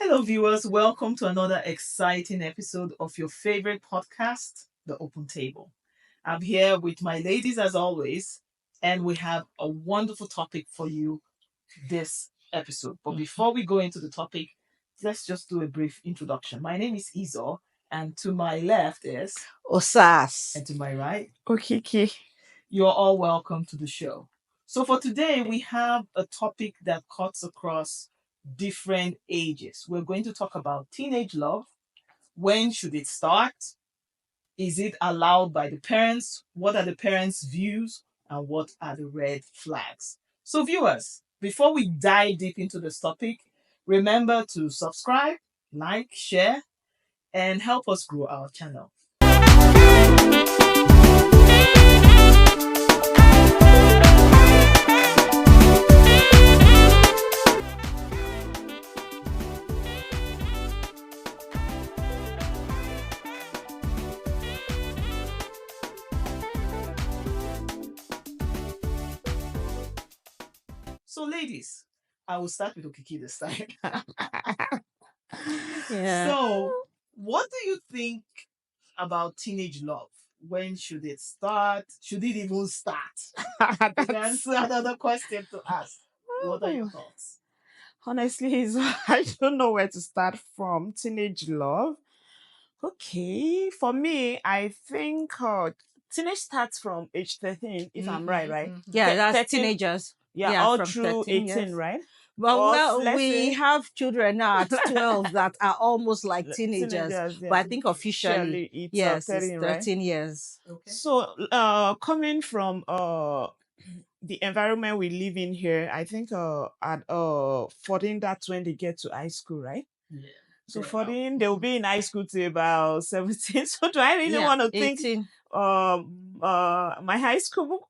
Hello, viewers. Welcome to another exciting episode of your favorite podcast, The Open Table. I'm here with my ladies as always, and we have a wonderful topic for you this episode. But before we go into the topic, let's just do a brief introduction. My name is Izo, and to my left is, Osas. and to my right, Okiki. you're all welcome to the show. So, for today, we have a topic that cuts across different ages. We're going to talk about teenage love. When should it start? Is it allowed by the parents? What are the parents' views? And what are the red flags? So, viewers, before we dive deep into this topic, remember to subscribe, like, share, and help us grow our channel. So, ladies, I will start with Okiki this time. Yeah. So, what do you think about teenage love? When should it start? Should it even start? That's another question to ask. What are your thoughts? Honestly, I don't know where to start from. Teenage love. Okay. For me, I think teenage starts from age 13, if I'm right? Yeah, that's 13, teenagers. Yeah, all from through 13 18, years. right? Well, let's we say- have children now at 12 that are almost like teenagers. yeah. But I think officially, it's yes, 13, it's right? 13 years. Okay. So, coming from the environment we live in here, I think at 14, that's when they get to high school, right? Yeah. So Yeah. 14, they'll be in high school till about 17. So do I really Yeah, want to think 18. my high school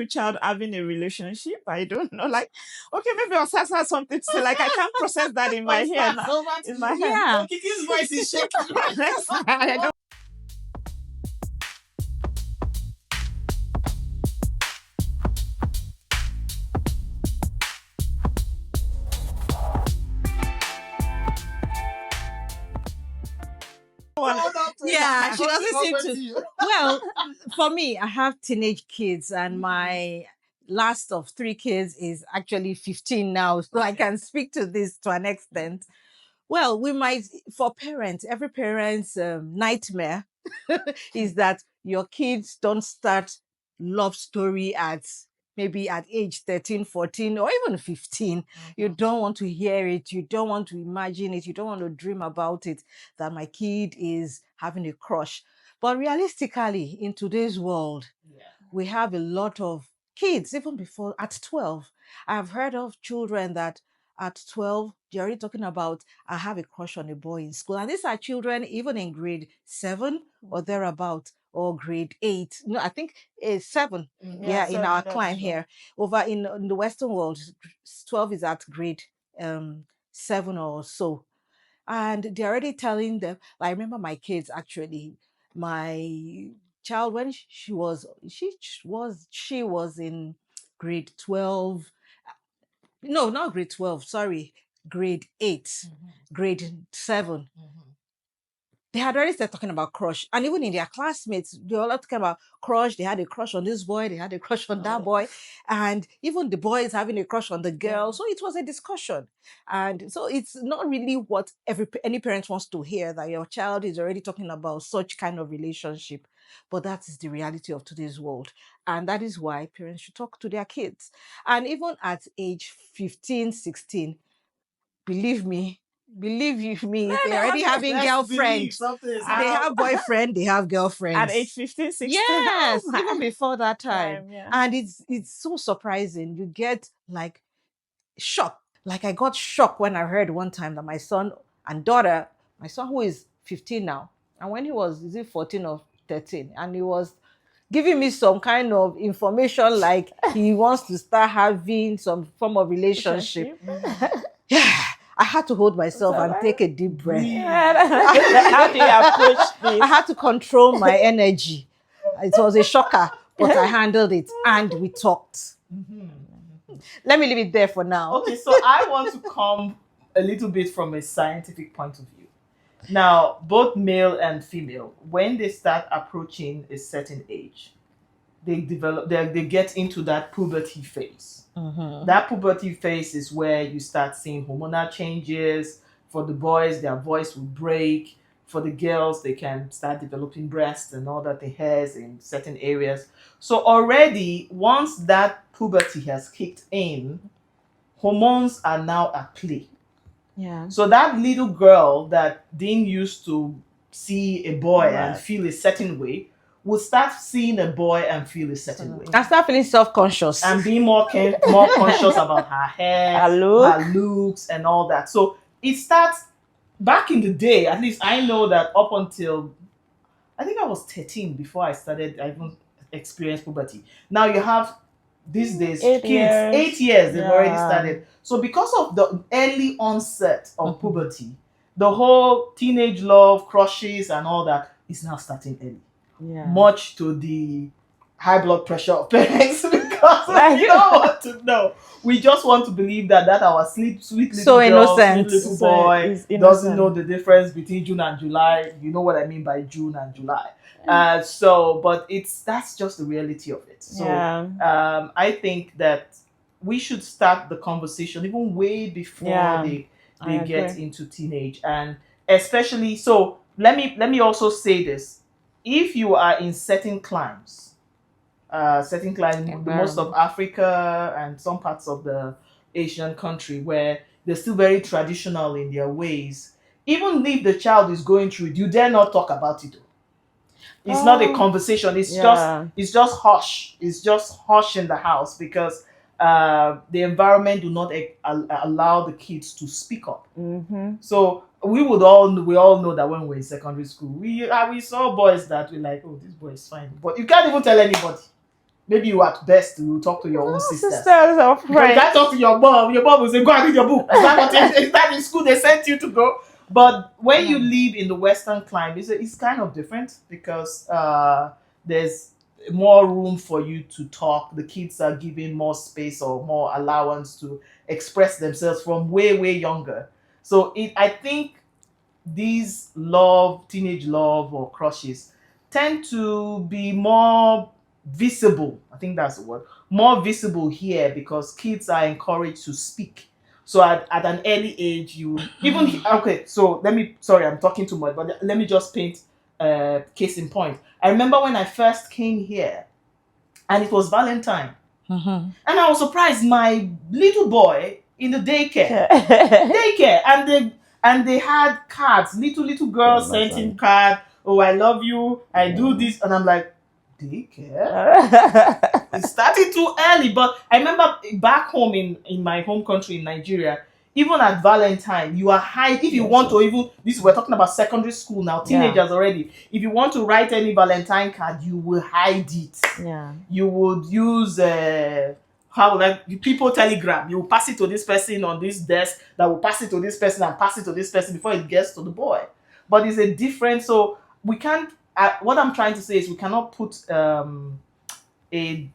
child having a relationship? I don't know. Like, okay, maybe Osas has something to say. Like, I can't process that in my head. In my head. Yeah. Okiki's voice is shaking. I don't Yeah, she doesn't seem Over to. you. Well, for me, I have teenage kids, and my last of 3 kids is actually 15 now, so I can speak to this to an extent. Well, we might, for parents, every parent's nightmare is that your kids don't start love story at maybe at age 13, 14, or even 15. You don't want to hear it. You don't want to imagine it. You don't want to dream about it, that my kid is having a crush. But realistically, in today's world, we have a lot of kids, even before at 12. I've heard of children that at 12, they're already talking about, I have a crush on a boy in school. And these are children even in grade 7 or thereabout, or grade 8. No, I think it's 7. Yeah, in 7, our that's climb true. here. Over in the Western world, 12 is at grade 7 or so. And they're already telling them, I remember my kids actually, my child, when she was in grade 12. No, not grade 12, sorry, grade 8, grade 7. They had already started talking about crush. And even in their classmates, they were all talking about crush. They had a crush on this boy, they had a crush on that boy. And even the boys having a crush on the girl. So it was a discussion. And so it's not really what any parent wants to hear, that your child is already talking about such kind of relationship. But that is the reality of today's world. And that is why parents should talk to their kids. And even at age 15, 16, believe me, they're already having girlfriends. They have boyfriend, they have girlfriends. At age 15, 16. Yes, even before that time. yeah. And it's so surprising. You get like shocked. Like I got shocked when I heard one time that my son and daughter, my son who is 15 now, and when he was, is it 14 or 13, and he was giving me some kind of information like he wants to start having some form of relationship. Yeah, I had to hold myself and take a deep breath. How do you approach this? I had to control my energy. It was a shocker, but I handled it and we talked. Let me leave it there for now. Okay, so I want to come a little bit from a scientific point of view. Now, both male and female, when they start approaching a certain age, they get into that puberty phase. That puberty phase is where you start seeing hormonal changes. For the boys, their voice will break. For the girls, they can start developing breasts and all that, the hairs in certain areas. So already, once that puberty has kicked in, hormones are now at play. Yeah. So that little girl that didn't used to see a boy and feel a certain way will start seeing a boy and feel a certain way. I start feeling self-conscious. And being more conscious about her hair, her looks, and all that. So it starts back in the day. At least I know that up until I think I was 13 before I even experienced puberty. Now you have these days kids 8 years they've already started. So because of the early onset of puberty, the whole teenage love, crushes, and all that is now starting early. Yeah. Much to the high blood pressure of parents because we don't want to know. We just want to believe that our sweet little so girl, innocent. sweet little boy doesn't know the difference between June and July. You know what I mean by June and July. But that's just the reality of it. So I think that we should start the conversation even way before they get into teenage, and especially so. Let me also say this: if you are in certain climes, most of Africa and some parts of the Asian country where they're still very traditional in their ways, even if the child is going through it, you dare not talk about it. It's not a conversation. It's just hush. It's just hush in the house because the environment do not allow the kids to speak up. So we all know that when we're in secondary school, we saw boys that we're like, oh, this boy is fine, but you can't even tell anybody. Maybe you at best will talk to your own sisters. Or friends. You can't talk to your mom. Your mom will say, go and read your book. Is that in school they sent you to go? But when you live in the Western climate, it's kind of different because there's more room for you to talk. The kids are given more space or more allowance to express themselves from way, way younger. So I think these teenage love or crushes tend to be more visible. I think that's the word. More visible here because kids are encouraged to speak. So at an early age, you even okay. So I'm talking too much, but let me just paint a case in point. I remember when I first came here, and it was Valentine, and I was surprised. My little boy in the daycare, and they had cards. Little girls sent him card. Oh, I love you. I do this, and I'm like, daycare. It started too early, but I remember back home in my home country in Nigeria, even at Valentine, you are high. If you want to we're talking about secondary school now, teenagers already. If you want to write any Valentine card, you will hide it. Yeah. You would use people telegram. You will pass it to this person on this desk that will pass it to this person and pass it to this person before it gets to the boy. But it's a different. So we can't. What I'm trying to say is we cannot put a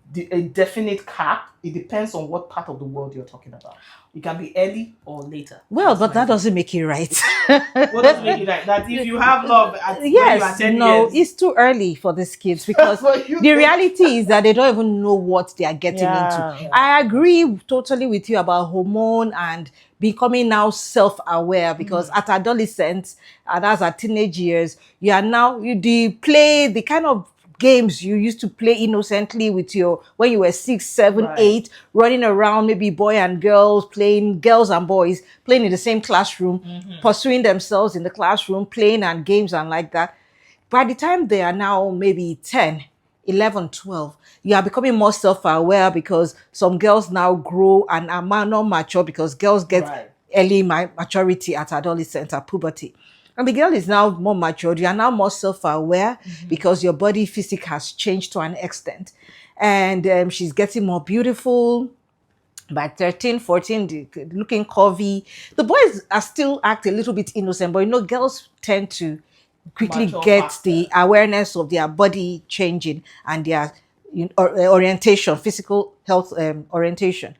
definite cap. It depends on what part of the world you're talking about. It can be early or later. Well, but that doesn't make it right. What does make it right? That if you have love at when you are 10 years, it's too early for these kids because the reality is that they don't even know what they are getting into. I agree totally with you about hormone and becoming now self-aware because at adolescence, and as at teenage years, you are now the kind of games you used to play innocently with when you were 6, 7, 8, running around, maybe boy and girls playing, girls and boys playing in the same classroom, pursuing themselves in the classroom, playing and games and like that. By the time they are now maybe 10, 11, 12, you are becoming more self-aware because some girls now grow and are not mature because girls get early maturity at adolescence, at puberty. And the girl is now more mature. You are now more self-aware because your body physique has changed to an extent. And she's getting more beautiful. By 13, 14, looking curvy. The boys are still act a little bit innocent, but girls tend to quickly get the awareness of their body changing and their orientation, physical health orientation.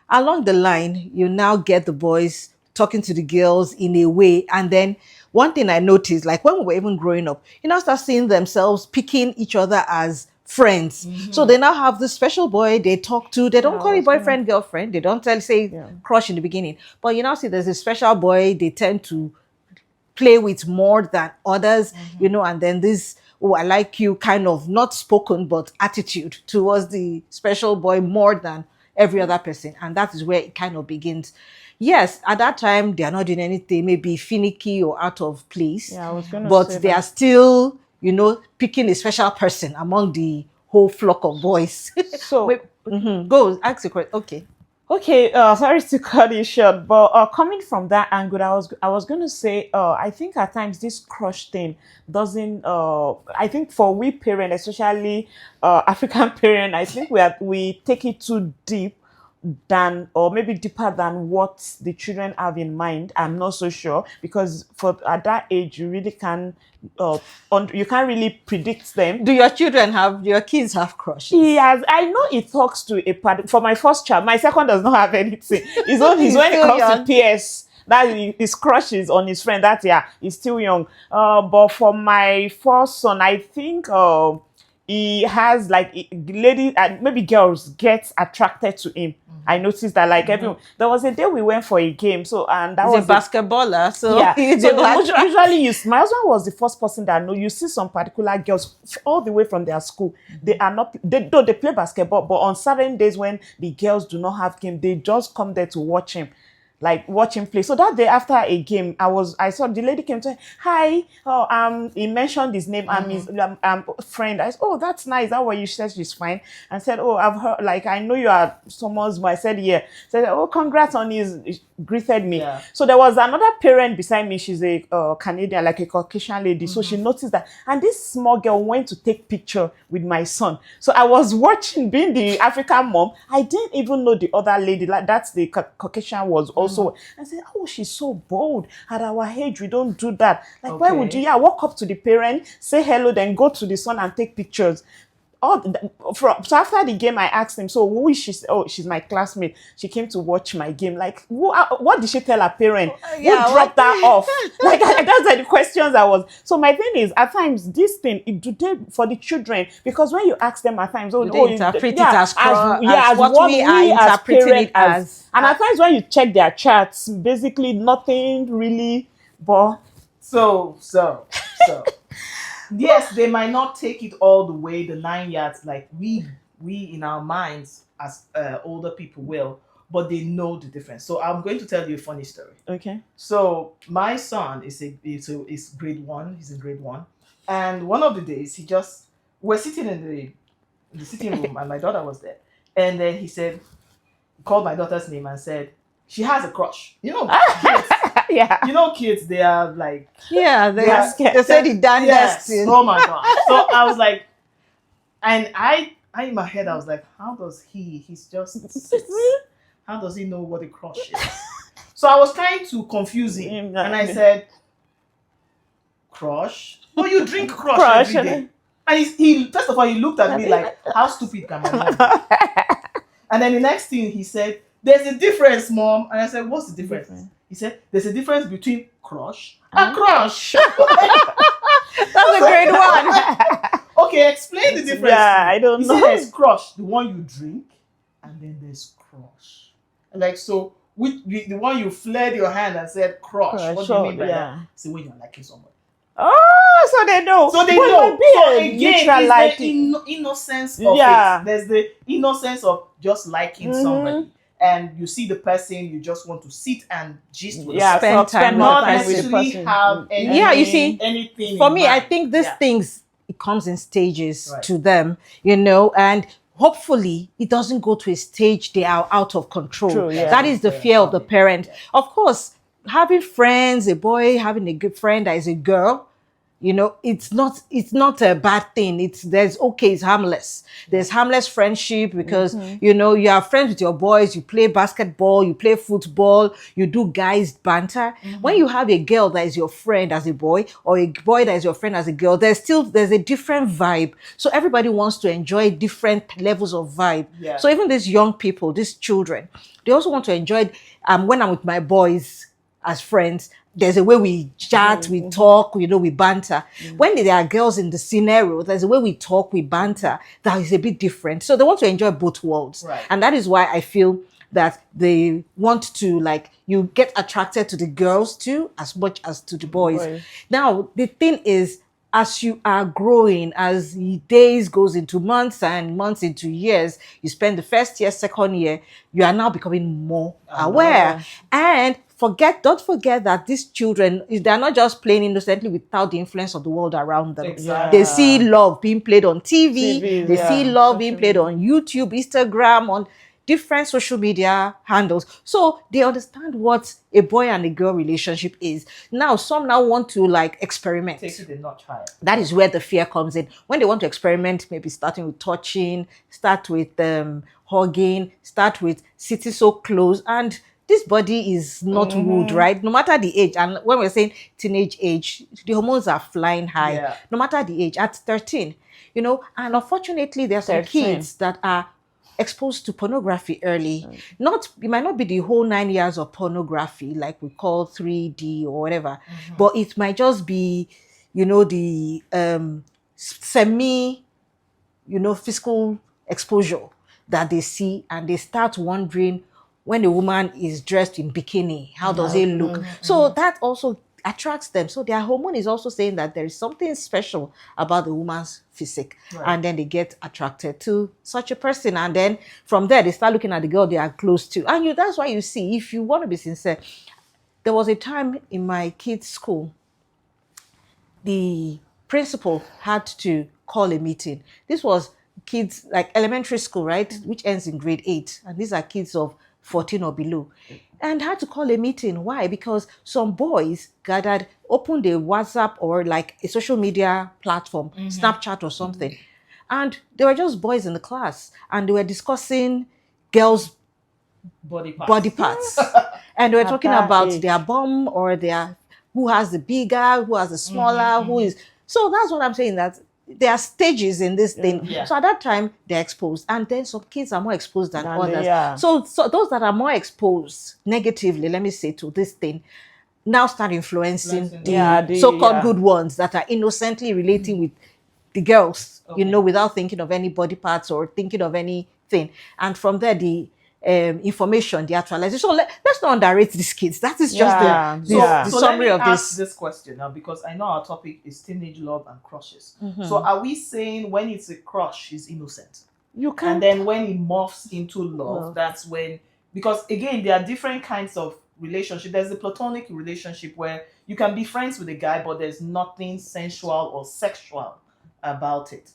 Along the line, you now get the boys talking to the girls in a way. And then one thing I noticed, like when we were even growing up, you now start seeing themselves picking each other as friends. So they now have this special boy they talk to. They don't Yeah, I call it was gonna. boyfriend, girlfriend. They don't say Yeah. crush in the beginning. But you now see there's a special boy they tend to play with more than others, and then this, oh, I like you kind of not spoken, but attitude towards the special boy more than every other person. And that is where it kind of begins. Yes, at that time, they are not doing anything, maybe finicky or out of place, Yeah, I was gonna but say they are that. still, picking a special person among the whole flock of boys. So Wait, go ask a question. Okay. okay, sorry to cut you short, but coming from that angle, I was gonna say, I think at times this crush thing doesn't. I think for we parents, especially African parent, I think we take it too deep than, or maybe deeper than what the children have in mind. I'm not so sure, because for at that age you really can you can't really predict them. Do your kids have crushes? Yes, I know it talks to a part. For my first child, my second does not have anything. It's He's when it still comes to young. PS that his crushes on his friend. That, yeah, he's still young. But for my first son, I think he has like ladies and maybe girls get attracted to him. I noticed that, like, everyone. There was a day we went for a game, so, and that He's a was a basketballer, so yeah. he's So a natural. usually, my husband was the first person that I know. You see some particular girls all the way from their school. They are not. Though they play basketball, but on certain days when the girls do not have game, they just come there to watch him. Like, watch him play. So that day after a game, I saw the lady came to say, hi. Oh, he mentioned his name. I'm his friend. I said, oh, that's nice. That way you said she's fine. And said, oh, I've heard, like, I know you are someone's mom. I said, yeah. Said, oh, congrats on his, greeted me. Yeah. So there was another parent beside me. She's a Canadian, like a Caucasian lady. So she noticed that. And this small girl went to take picture with my son. So I was watching, being the African mom. I didn't even know the other lady. Like, that's the Caucasian was also. I said, oh, she's so bold. At our age, we don't do that. Like, why would you? Okay. Yeah, walk up to the parent, say hello, then go to the son and take pictures. So after the game, I asked him, so who is she? Oh, she's my classmate. She came to watch my game. Like, what did she tell her parent? Yeah, Who dropped what- her off? Like, that's like the questions I was. So my thing is, at times, this thing, do they, for the children, because when you ask them at times, oh, Do they interpret it as what we are interpreting parent it as? and at times when you check their charts, basically nothing really. But So. Yes, they might not take it all the way, the 9 yards, like we in our minds as older people will, but they know the difference. So I'm going to tell you a funny story. okay, So my son is grade one. He's in grade one, and one of the days we're sitting in the sitting room, and my daughter was there, and then called my daughter's name and said she has a crush. Kids. yeah. Kids. They are like Yeah, they Basket. say the damnedest yes. thing. Oh my god. So I was like, and I in my head I was like, how does he's just 6. How does he know what a crush is? So I was trying to confuse him, and I said, crush? Oh, you drink crush every day. And he first of all he looked at me like, how stupid can my mom be? And then the next thing he said, there's a difference, mom. And I said, what's the difference? He said, there's a difference between crush and crush. That's a great one. Okay, explain the difference. Yeah, I don't He know. said there's crush, the one you drink, and then there's crush. Like, so, the one you flared your hand and said crush. What do you mean by that? So when you're liking somebody. Oh, so they know. So they But know. be So a again, neutral it's like the innocence of Yeah. it. There's the innocence of just liking somebody. And you see the person, you just want to sit and gist with Yeah, the Spend so time spend with more not the time with the necessarily person. have any, Yeah, you see, anything For in me, I mind. think these Yeah. things, it comes in stages Right. to them, and hopefully it doesn't go to a stage they are out of control. True, yeah. That is the fear of the parent. Yeah. Of course, having friends, a boy having a good friend that is a girl, it's not a bad thing. It's harmless. There's harmless friendship because you are friends with your boys, you play basketball, you play football, you do guys banter. When you have a girl that is your friend as a boy, or a boy that is your friend as a girl, there's a different vibe. So everybody wants to enjoy different levels of vibe. Yeah. So even these young people, these children, they also want to enjoy when I'm with my boys. as friends. There's a way we chat, we talk, we banter. When there are girls in the scenario, there's a way we talk, we banter that is a bit different. So they want to enjoy both worlds. Right. And that is why I feel that they want to, like, you get attracted to the girls too as much as to the boys. Now, the thing is, as you are growing, as the days goes into months and months into years, you spend the first year, second year, you are now becoming more aware. And don't forget that these children, they're not just playing innocently without the influence of the world around them. Exactly. They see love being played on TV, TVs, they see love being played on YouTube, Instagram, on different social media handles. So they understand what a boy and a girl relationship is. Now, some now want to, like, experiment. Take it a notch higher. That is where the fear comes in. When they want to experiment, maybe starting with touching, start with hugging, start with sitting so close. And this body is not wood, right? No matter the age. And when we're saying teenage age, the hormones are flying high. Yeah. No matter the age, at 13, and unfortunately, there are some 13. kids that are exposed to pornography early. It might not be the whole 9 years of pornography, like we call 3D or whatever, but it might just be, the semi, physical exposure that they see, and they start wondering, when a woman is dressed in bikini, how does it look? So that also attracts them. So their hormone is also saying that there is something special about the woman's physique. Right. And then they get attracted to such a person. And then from there, they start looking at the girl they are close to. And that's why you see, if you want to be sincere, there was a time in my kids' school, the principal had to call a meeting. This was kids, like elementary school, right? Which ends in grade 8. And these are kids of 14 or below. And had to call a meeting. Why? Because some boys gathered, opened a WhatsApp or like a social media platform, Snapchat or something. And they were just boys in the class. And they were discussing girls' Body parts. And they were talking that about age. their bum or who has the bigger, who has the smaller, who is. So that's what I'm saying, that there are stages in this thing. Yeah. So at that time, they're exposed. And then some kids are more exposed than others. Yeah. So those that are more exposed negatively, let me say, to this thing, now start influencing the so-called good ones that are innocently relating with the girls, without thinking of any body parts or thinking of anything. And from there, the information, the actualization. So let's not underrate these kids. That is just the summary of this question now, because I know our topic is teenage love and crushes. So are we saying when it's a crush, is innocent? You can. And then when it morphs into love, that's when, because again, there are different kinds of relationship. There's the platonic relationship where you can be friends with a guy, but there's nothing sensual or sexual about it.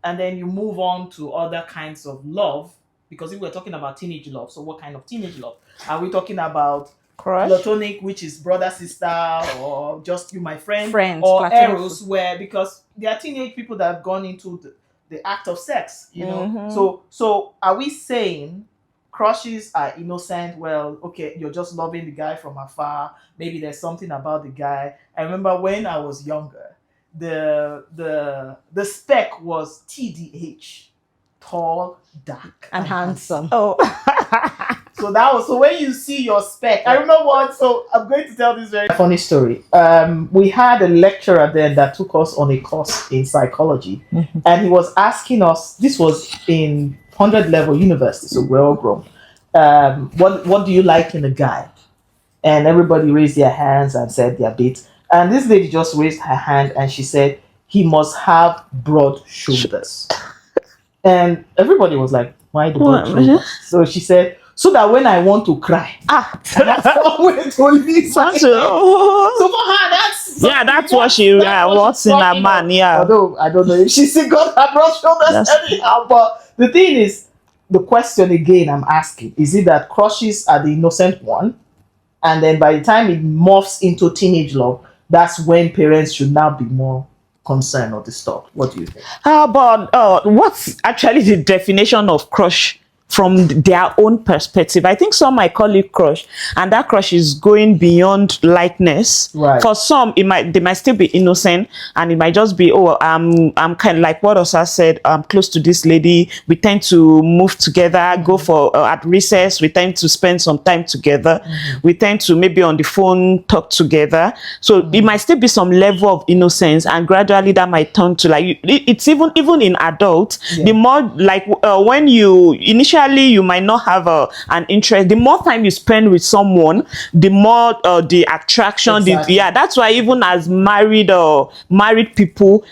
And then you move on to other kinds of love, because if we're talking about teenage love, so what kind of teenage love? Are we talking about crush, platonic, which is brother, sister, or just you, my friend, or platonic. eros, where, because there are teenage people that have gone into the act of sex, So are we saying crushes are innocent? Well, okay, you're just loving the guy from afar. Maybe there's something about the guy. I remember when I was younger, the spec was TDH. Tall, dark, and handsome. Oh. So when you see your spec, I remember what. So I'm going to tell this very funny story. We had a lecturer then that took us on a course in psychology, and he was asking us. This was in 100 level university, so we're all grown. What do you like in a guy? And everybody raised their hands and said their bit. And this lady just raised her hand and she said, he must have broad shoulders. And everybody was like, why the broad shoulders? So she said, so that when I want to cry, that's somewhere to release my head. So for her, that's what she wants in a man. Yeah. Although I don't know if she still got her broad shoulders anyhow. But the thing is, the question again I'm asking, is it that crushes are the innocent one? And then by the time it morphs into teenage love, that's when parents should now be more concerned or disturbed. What do you think? But what's actually the definition of crush from their own perspective. I think some might call it crush, and that crush is going beyond likeness. Right. For some, they might still be innocent, and it might just be, oh, I'm kind of like what Osa said. I'm close to this lady. We tend to move together, go for at recess. We tend to spend some time together. We tend to maybe on the phone talk together. So it might still be some level of innocence, and gradually that might turn to like it's even in adults. The more like when you initially you might not have an interest, the more time you spend with someone, the more the attraction. Exactly. That's why even as married people,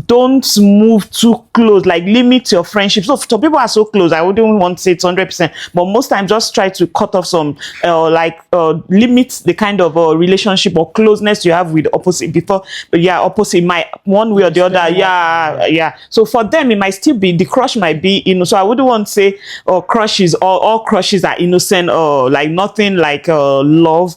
don't move too close, like limit your friendship. So some people are so close, I wouldn't want to say it's 100%, but most times just try to cut off some limit the kind of relationship or closeness you have with opposite before. Opposite might one way or the other. So for them it might still be, the crush might be, so I wouldn't want to say crushes, all crushes are innocent or like nothing like love.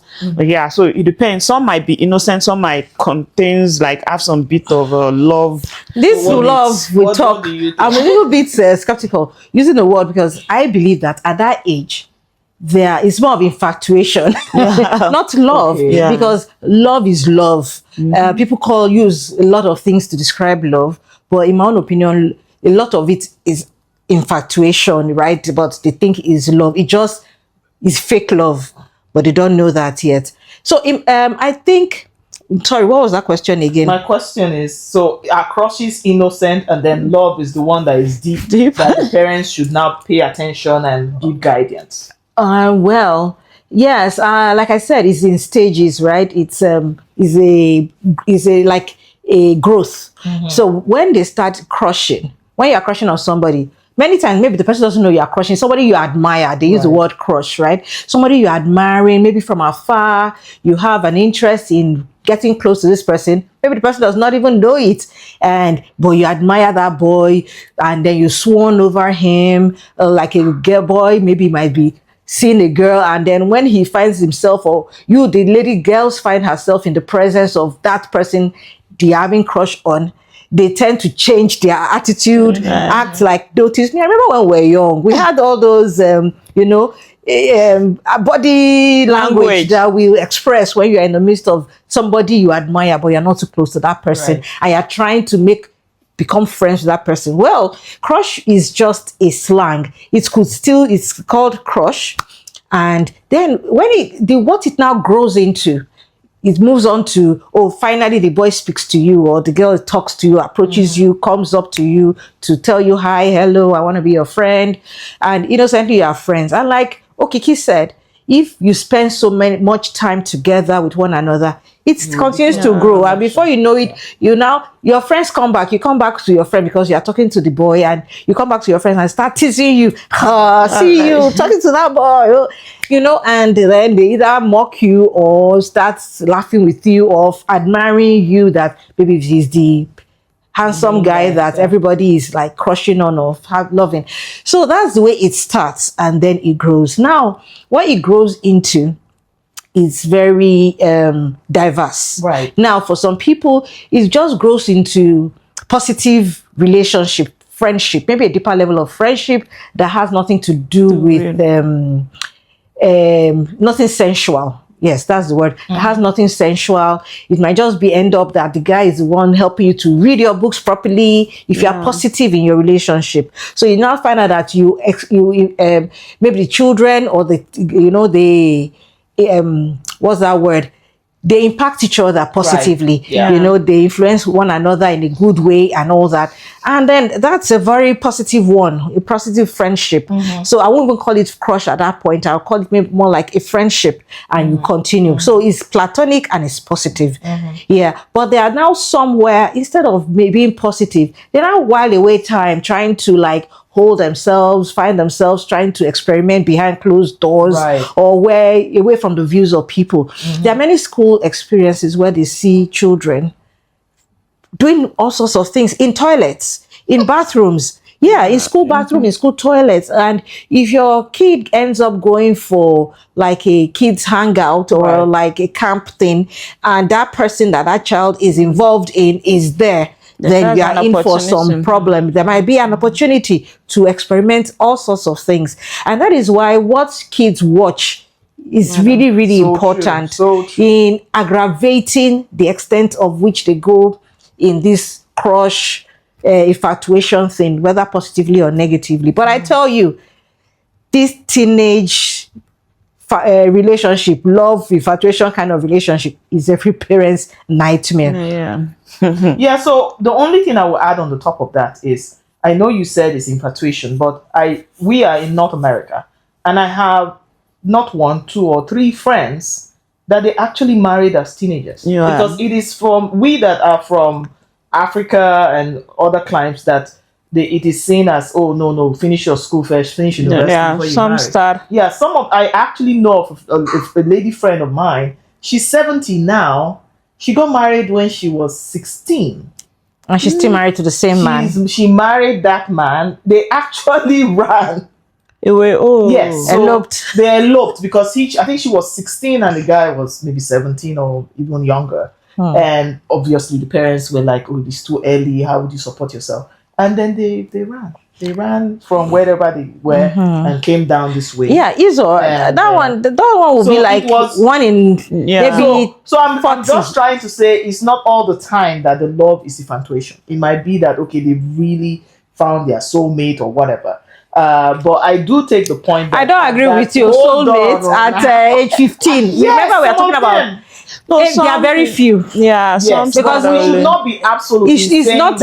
So it depends. Some might be innocent, some might contains like have some bit of love. This So love we talk. do you think? I'm a little bit skeptical using the word, because I believe that at that age there is more of infatuation, not love. Okay. Yeah. Because love is love. People use a lot of things to describe love, but in my own opinion, a lot of it is infatuation, right? But they think is love. It just is fake love, but they don't know that yet. So I think. Sorry, what was that question again? My question is, so are crushes innocent, and then love is the one that is deep, that the parents should now pay attention and give guidance? Well, yes. Like I said, it's in stages, right? It's like a growth. So when they start crushing, when you're crushing on somebody, many times maybe the person doesn't know you're crushing somebody you admire. They use the word crush, right? Somebody you're admiring, maybe from afar, you have an interest in getting close to this person. Maybe the person does not even know it, but you admire that boy, and then you swan over him like a girl boy. Maybe might be seeing a girl, and then when he finds himself, or you, the lady girls, find herself in the presence of that person they having crush on, they tend to change their attitude, act like, notice me. I remember when we were young, we had all those, body language that we express when you're in the midst of somebody you admire, but you're not too close to that person, and you're trying to become friends with that person. Well, crush is just a slang. It's called crush, and then when what it now grows into, it moves on to, finally the boy speaks to you, or the girl talks to you, approaches you, comes up to you to tell you, hi, hello, I want to be your friend. And innocently you are friends. And like Okiki said, if you spend much time together with one another, it continues to grow. And before you know it, your friends come back. You come back to your friend because you are talking to the boy, and you come back to your friends and start teasing you. See you talking to that boy, and then they either mock you or start laughing with you, or admiring you, that maybe he's the handsome guy that everybody is like crushing on or loving. So that's the way it starts, and then it grows. Now, what it grows into is very diverse. Right. Now, for some people, it just grows into positive relationship, friendship, maybe a deeper level of friendship that has nothing to do with nothing sensual. Yes, that's the word. It has nothing sensual. It might just end up that the guy is the one helping you to read your books properly, if you are positive in your relationship. So you now find out that maybe the children, or what's that word? They impact each other positively. Right. Yeah. They influence one another in a good way and all that. And then that's a very positive one, a positive friendship. So I won't even call it crush at that point. I'll call it maybe more like a friendship, and you continue. So it's platonic and it's positive. Yeah. But they are now somewhere, instead of being positive, they're now while away time trying to like find themselves trying to experiment behind closed doors, or away from the views of people. There are many school experiences where they see children doing all sorts of things in toilets, in bathrooms. Yeah, in school bathroom, in school toilets. And if your kid ends up going for like a kids hangout or like a camp thing, and that person that child is involved in is there, then That's you are an in for some opportunity. problem. There might be an opportunity to experiment all sorts of things. And that is why what kids watch is really, really So true. important So true. in aggravating the extent of which they go in this crush, infatuation thing, whether positively or negatively. But I tell you, this teenage relationship, love, infatuation kind of relationship is every parent's nightmare. Yeah. Yeah, so the only thing I will add on the top of that is I know you said it's infatuation, but I we are in North America and I have not one, two, or three friends that they actually married as teenagers. Yeah. Because it is from we that are from Africa and other climes that it is seen as, oh no, no, finish your school first, finish university Yeah. before you Some marry. start. Yeah, some of I actually know of a lady friend of mine. She's 70 now. She got married when she was 16. And she's still married to the same man. She married that man. They actually ran. Oh. Yes, so Eloped. they eloped because I think she was 16 and the guy was maybe 17 or even younger. And obviously the parents were like, "Oh, it's too early. How would you support yourself?" And then they ran. They ran from wherever they were and came down this way. Yeah, Izo, And, that one will so be it like was- one in Yeah. maybe. So I'm 40. just trying to say it's not all the time that the love is infatuation. It might be that okay, they really found their soulmate or whatever. But I do take the point. That I don't agree that- with your hold soulmate on, at age 15. Yes, Remember, we are some talking of about them. No, there are very few. Yeah. Some Yes, because because we we- should not be absolute. It's not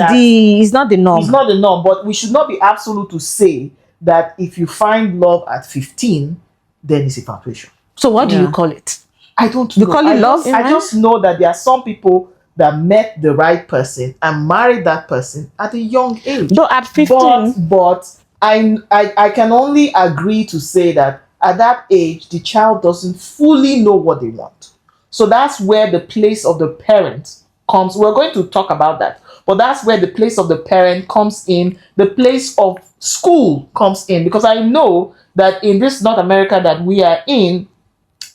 the norm. It's not the norm, but we should not be absolute to say that if you find love at 15, then it's infatuation. So what do Yeah. you call it? I don't You know. call it love? I just know that there are some people that met the right person and married that person at a young age. Though at 15. But I can only agree to say that at that age, the child doesn't fully know what they want. So that's where the place of the parent comes. We're going to talk about that. But that's where the place of the parent comes in. The place of school comes in. Because I know that in this North America that we are in,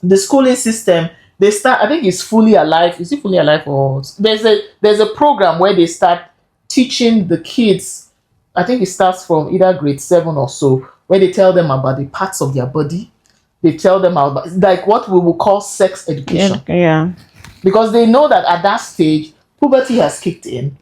the schooling system, they start, I think it's Fully Alive. Is it Fully Alive or there's a program where they start teaching the kids. I think it starts from either grade 7 or so, where they tell them about the parts of their body. They tell them about like what we will call sex education. Yeah. Because they know that at that stage puberty has kicked in,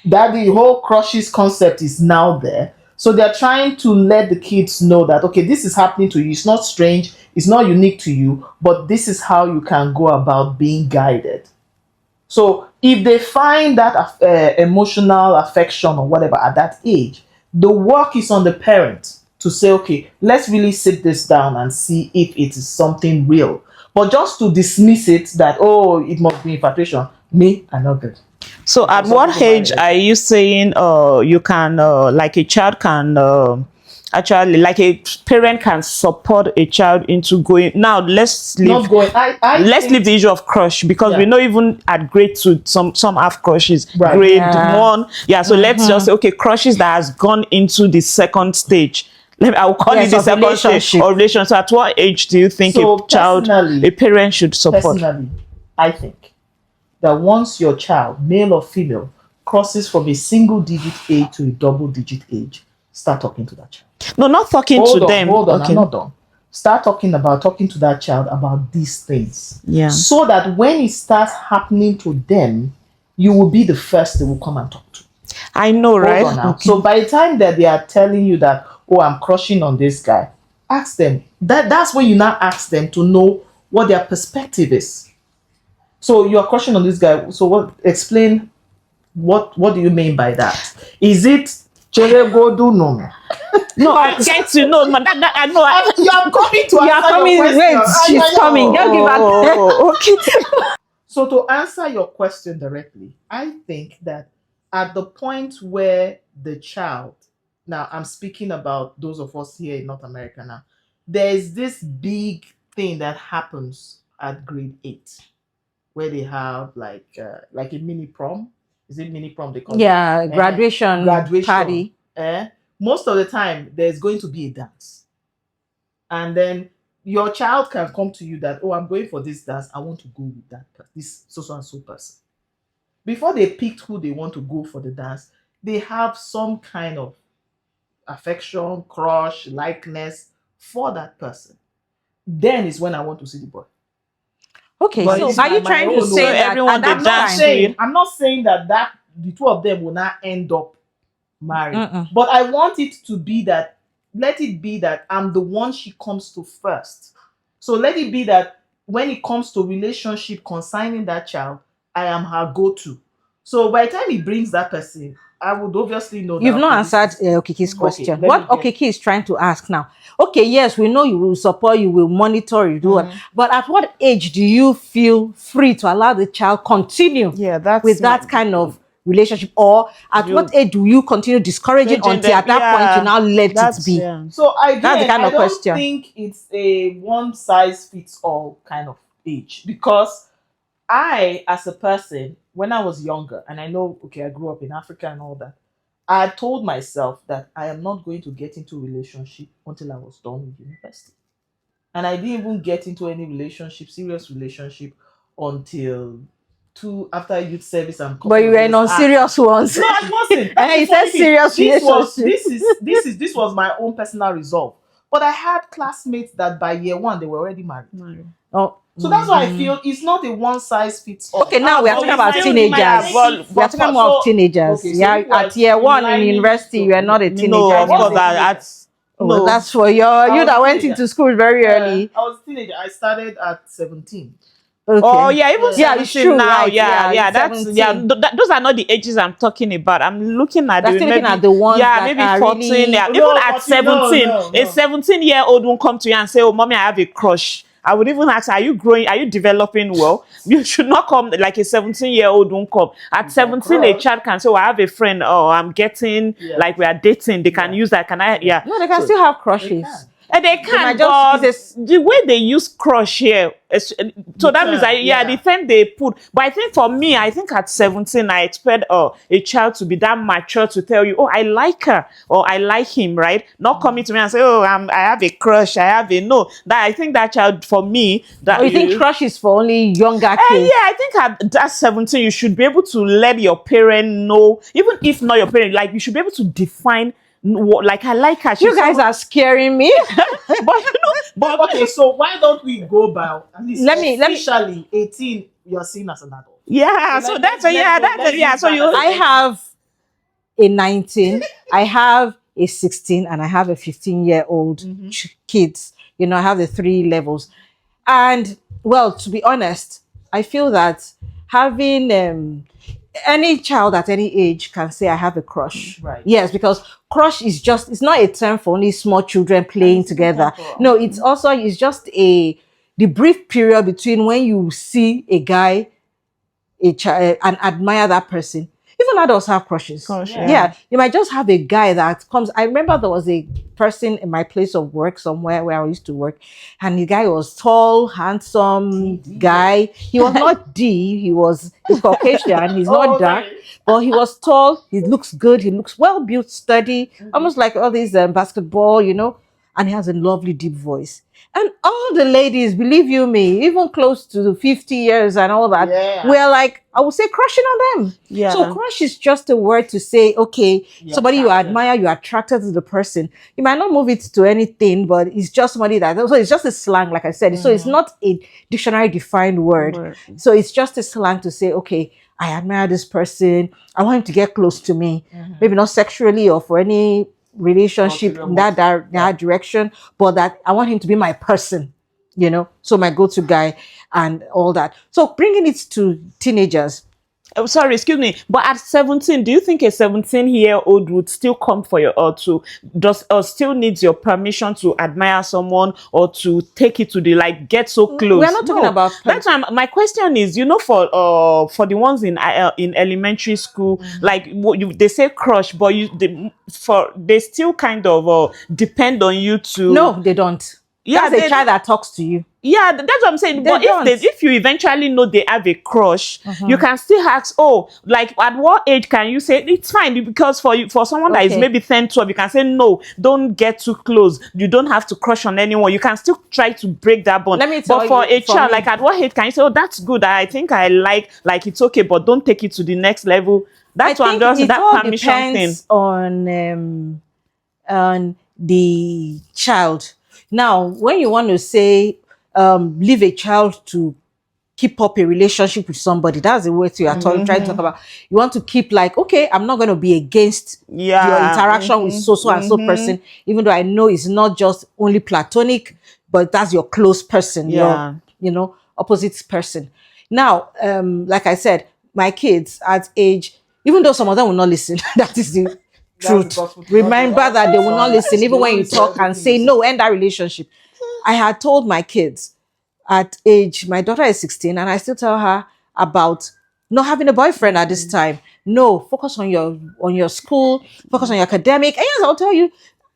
that the whole crushes concept is now there. So they're trying to let the kids know that okay, this is happening to you. It's not strange, it's not unique to you, but this is how you can go about being guided. So if they find that emotional affection or whatever at that age, the work is on the parent to say, okay, let's really sit this down and see if it is something real. But just to dismiss it that, oh, it must be infatuation, me, I'm not good. So at what age are you saying you can like a child can actually like a parent can support a child into going now let's leave Not going. let's leave the issue of crush because we know even at grade 2 some have crushes. Right. Grade Yeah. 1 so let's just say okay, crushes that has gone into the second stage. I will call Yes, it the of second stage relationship. of relationship. So at what age do you think So a child, personally- a parent should support? Personally, I think that once your child, male or female, crosses from a single digit age to a double digit age, start talking to that child. No, not talking Hold to on, them. hold on, Okay. I'm not done. Start talking to that child about these things. Yeah. So that when it starts happening to them, you will be the first they will come and talk to. I know, right? Hold on now. Okay. So by the time that they are telling you that, oh, I'm crushing on this guy, ask them. That's when you now ask them to know what their perspective is. So you are crushing on this guy. So what? Explain what do you mean by that? Is it chere go do no? No, I get to know, but I know. You are coming to You are answer coming. your question. Wait, she's coming. Just give her. Oh, okay. So to answer your question directly, I think that at the point where the child, now I'm speaking about those of us here in North America now, there is this big thing that happens at grade 8 where they have like a mini prom. Is it mini prom they call it? Yeah, graduation party. Most of the time there's going to be a dance. And then your child can come to you that, oh, I'm going for this dance. I want to go with that this so and so person. before they picked who they want to go for the dance, they have some kind of affection, crush, likeness for that person. Then is when I want to see the boy. Okay, But so it's are by you my trying to own So say way. that everyone at they that I'm not dance time? saying with. I'm not saying that the two of them will not end up married. Mm-mm. But I want it to be that, let it be that I'm the one she comes to first. So let it be that when it comes to relationship concerning that child, I am her go-to. So by the time he brings that person, I would obviously know that You've not okay, this answered is Okiki's okay. question. Let me What get Okiki is trying to ask now? Okay, yes, we know you will support, you will monitor, you do it. But at what age do you feel free to allow the child continue Yeah, that's with that kind of relationship? Or at you what age do you continue discouraging changing until them. at that point you Yeah, now let it that's be? yeah. So That's the again, kind I of don't question. think it's a one size fits all kind of age, because I, as a person, when I was younger, and I know, okay, I grew up in Africa and all that, I told myself that I am not going to get into a relationship until I was done with university. And I didn't even get into any relationship, serious relationship, until two after youth service and a But couple you of were in years after. unserious ones. No, I wasn't. And That's the he said funny thing. serious relationship. This was my own personal resolve. But I had classmates that by year one they were already married. Oh, So that's why I mhm. feel it's not a one size fits all. Okay, now we are So talking it's about still Yeah, teenagers. take it but We are for talking part. more of So teenagers. okay, so Yeah, if we're at year one in streamlining the university, you are story, not a no, teenager of what's course a anymore. I teenager? at Oh, well, no. that's for you I that was a went teenager. into school very early. I was a teenager. I started at 17. Oh Okay. yeah, even Yeah. Yeah, it's 17 true, now. right? Yeah, Yeah, yeah, it's that's yeah. 17. Those are not the ages I'm talking about. I'm looking at They're the still looking at maybe the ones yeah, that maybe are 14. really. Yeah, Oh, even no, at 14, no, 17, no, a no. 17-year-old won't come to you and say, "Oh, mommy, I have a crush." I would even ask, "Are you growing? Are you developing well?" You should not come like a 17-year-old won't come. At You can 17, a crush. child can say, "Oh, I have a friend. Oh, I'm getting Yeah. like we are dating." They can Yeah. use that. Can I? Yeah. Yeah. No, they can So still have They crushes. can. and they They might can, just. but It's the way they use crush here, so The that means term, that yeah, the yeah. term they put. But I think for me, I think at 17, I expect a child to be that mature to tell you, oh, I like her or I like him, right? Not coming to me and say, oh, I have a crush, I have a no. That I think that child for me Or that you think crush is for only younger yeah, kids? I think at that 17, you should be able to let your parent know, even if not your parent, like you should be able to define what, like I like her. You guys are scaring me. but but Okay, so why don't we go by at least let me. officially 18? You're seen as an adult. yeah, So so let's that's yeah, let's go. that's Let's yeah. use So that you as a I benchmark. have a 19, I have a 16, and I have a 15-year-old kids. You know, I have the three levels. And well, to be honest, I feel that having any child at any age can say I have a crush. Right. Yes, because crush is just, it's not a term for only small children playing it's together. temporal. No, it's also, it's just the brief period between when you see a guy, a child, and admire that person. Even adults have crushes. Gosh, Yeah. Yeah, you might just have a guy that comes. I remember there was a person in my place of work somewhere where I used to work, and the guy was tall, handsome guy. He was not D, he's Caucasian, he's not dark, Okay. but he was tall, he looks good, he looks well built, sturdy, almost like all these basketball, and he has a lovely deep voice. And all the ladies, believe you me, even close to 50 years and all that, Yeah. we're like, I would say crushing on them. yeah. So crush is just a word to say, okay, You're somebody you attracted. admire, you're attracted to the person. You might not move it to anything, but it's just somebody that, so it's just a slang, like I said. So it's not a dictionary defined word. So it's just a slang to say, okay, I admire this person. I want him to get close to me. Maybe not sexually or for any relationship Ulterior in that, motive. that direction, but that I want him to be my person, so my go-to guy and all that. So bringing it to teenagers, Oh, sorry, excuse me. But at 17, do you think a 17-year-old would still come for your or to does or still needs your permission to admire someone or to take it to the like get so close? we're not talking No. about That's why my question is, for the ones in elementary school, like they say crush, but they still kind of depend on you to no, they don't. yeah That's a they child that talks to you. Yeah, that's what I'm saying. They But don't. if you eventually know they have a crush, you Mhm. can still ask, oh, like at what age can you say it's fine? Because for you, for someone that is Okay. maybe 10, 12, you can say no, don't get too close. You don't have to crush on anyone. You can still try to break that bond. Let me But tell for you, a for child, me, like at what age can you say, oh, that's good. I think I like it's okay, but don't take it to the next level. I That's what I'm think just saying, it that all permission thing. depends on the child. Now, when you want to say leave a child to keep up a relationship with somebody, that's the way to you're trying to talk about. You want to keep like, okay, I'm not going to be against your Yeah. interaction with so and so person, even though I know it's not just only platonic, but that's your close person, your Yeah. opposite person. Now, like I said, my kids at age, even though some of them will not listen, that is the That's the truth. gospel to not Remember that they will not listen, they even when won't you listen to talk and everything you say say. no, end that relationship. I had told my kids at age, my daughter is 16, and I still tell her about not having a boyfriend at this time. No, focus on your school, focus on your academic. And yes, I'll tell you,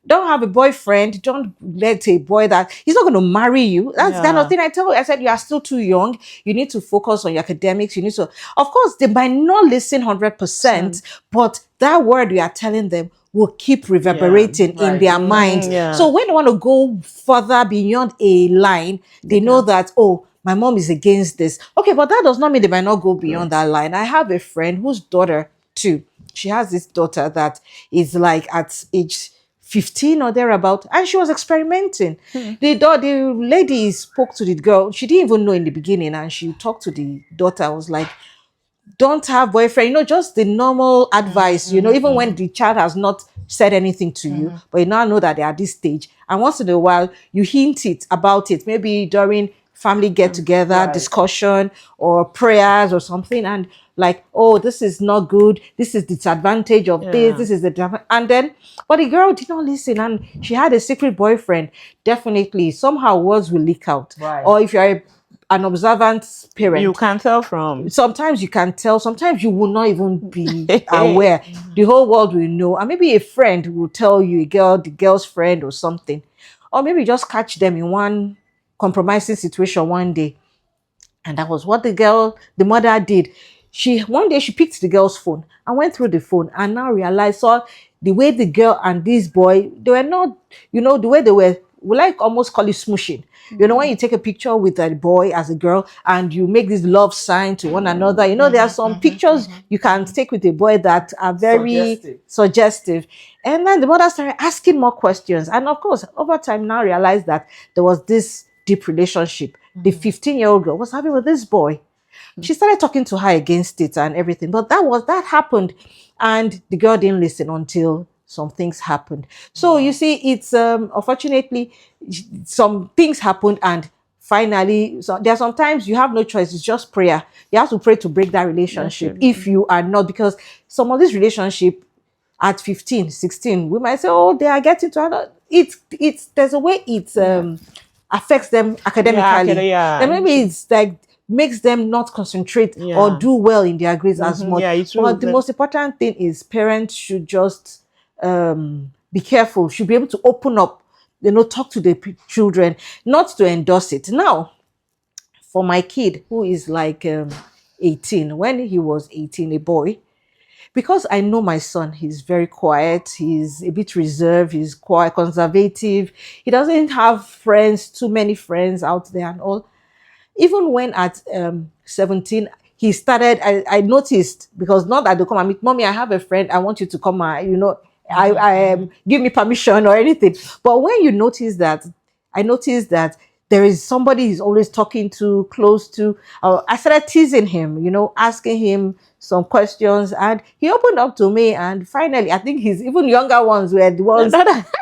don't have a boyfriend. Don't let a boy that he's not going to marry you. That's the kind of Yeah. thing I tell you. I said, you are still too young. You need to focus on your academics. You need to, of course, they might not listen 100%, but that word you are telling them will keep reverberating in Right. their They will not minds. know. Yeah. So when they want to go further beyond a line, they know can. that, oh, my mom is against this. Okay, but that does not mean they might not go beyond that line. I have a friend whose daughter, too, she has this daughter that is like at age 15 or thereabout, and she was experimenting. The lady spoke to the girl. She didn't even know in the beginning, and she talked to the daughter. I was like, don't have boyfriend, just the normal advice, even when the child has not said anything to you, but you now know that they're at this stage. And once in a while, you hint it about it, maybe during family get together, Right. discussion, or prayers or something. And like, oh, this is not good. This is the disadvantage of this. Yeah. This is and then, but the girl did not listen and she had a secret boyfriend. Definitely, somehow words will leak out. Right. Or if you're an observant You parent, can tell from. sometimes you can tell, sometimes you will not even be aware. The whole world will know, and maybe a friend will tell you, the girl's friend or something, or maybe just catch them in one compromising situation one day. And that was what the mother did. She one day she picked the girl's phone and went through the phone and now realized, saw the way the girl and this boy, they were not, the way they were, we like almost call it smooshing. When you take a picture with a boy as a girl and you make this love sign to one another, there are some pictures you can take with a boy that are very suggestive. And then the mother started asking more questions. And of course, over time now realized that there was this deep relationship. The 15-year-old girl was having with this boy. She started talking to her against it and everything, but that happened, and the girl didn't listen until some things happened. So you see, it's unfortunately some things happened, and finally, so there are sometimes you have no choice. It's just prayer. You have to pray to break that relationship if you are not, because some of this relationship at 15, 16, we might say, oh, they are getting to another. It's there's a way it affects them Yeah, academically. okay, yeah. Then maybe it's like makes them not concentrate or Yeah. do well in their grades as much. Yeah, it's But true. the most important thing is parents should just be careful, should be able to open up, talk to the children, not to endorse it. Now, for my kid who is like 18, when he was 18, a boy, because I know my son, he's very quiet, he's a bit reserved, he's quite conservative, he doesn't have friends, too many friends out there and all. Even when at 17, he started, I noticed, because not that they come and meet, mommy, I have a friend, I want you to come and, give me permission or anything. But when you notice that, I noticed that there is somebody he's always talking to, close to. I started teasing him, asking him some questions, and he opened up to me. And finally, I think his even younger ones were the ones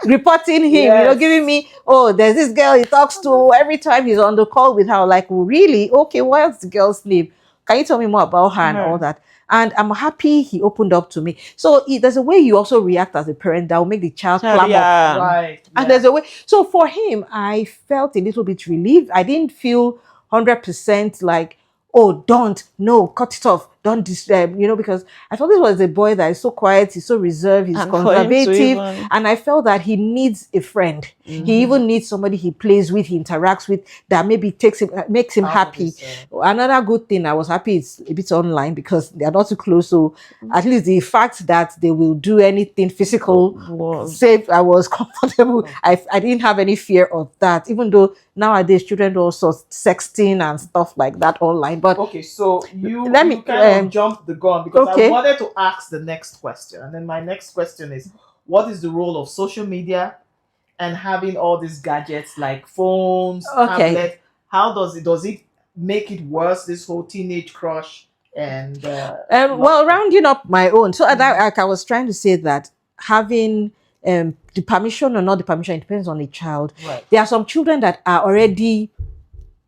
reporting him, Yes. giving me, oh, there's this girl he talks to every time he's on the call with her. Like, really? Okay, what's the girl's name? Can you tell me more about her and all that? And I'm happy he opened up to me. So there's a way you also react as a parent that will make the child clam up. Yeah. Right. And there's a way. So for him, I felt a little bit relieved. I didn't feel 100% like, oh, don't, no, cut it off. don't because I thought this was a boy that is so quiet, he's so reserved, he's And for him to conservative, even and I felt that he needs a friend. He even needs somebody he plays with, he interacts with, that maybe makes him Out of happy. his, Another good thing, I was happy it's a bit online because they are not too close. So at least the fact that they will do anything physical, was safe, I was comfortable. I didn't have any fear of that, even though nowadays children do also sexting and stuff like that online. But okay, so you let me kind of jumped the gun because I okay. wanted to ask the next question, and then my next question is, what is the role of social media and having all these gadgets like phones, Okay. tablet? How does it make it worse? This whole teenage crush and well, rounding up my own. So like I was trying to say that having the permission or not the permission, it depends on the child. Right. There are some children that are already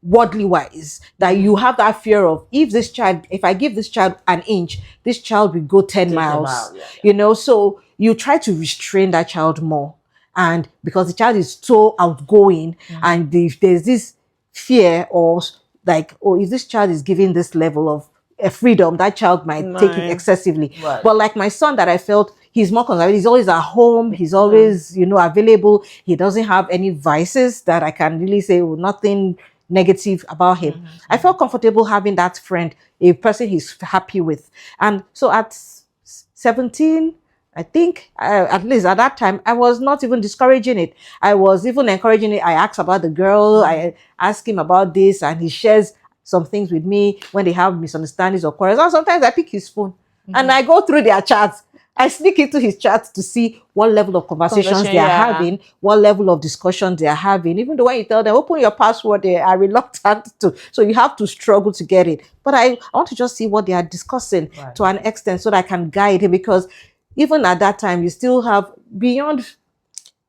worldly wise, that you have that fear of, if I give this child an inch, this child will go 10 Take a miles. mile, yeah. So you try to restrain that child more. And because the child is so outgoing, and there's this fear, or like, oh, if this child is giving this level of freedom, that child might take it Right. excessively. Right. But like my son, that I felt he's more conservative. He's always at home. He's always, available. He doesn't have any vices that I can really say, oh, nothing negative about him. I felt comfortable having that friend, a person he's happy with. And so at 17, I think, at least at that time, I was not even discouraging it. I was even encouraging it. I asked about the girl. I asked him about this, and he shares some things with me when they have misunderstandings or quarrels. And sometimes I pick his phone and I go through their chats. I sneak into his chats to see what level of conversations they are having, what level of discussions they are having. Even though when you tell them, open your password, they are reluctant to. So you have to struggle to get it. But I want to just see what they are discussing to an extent so that I can guide him, because even at that time, you still have, beyond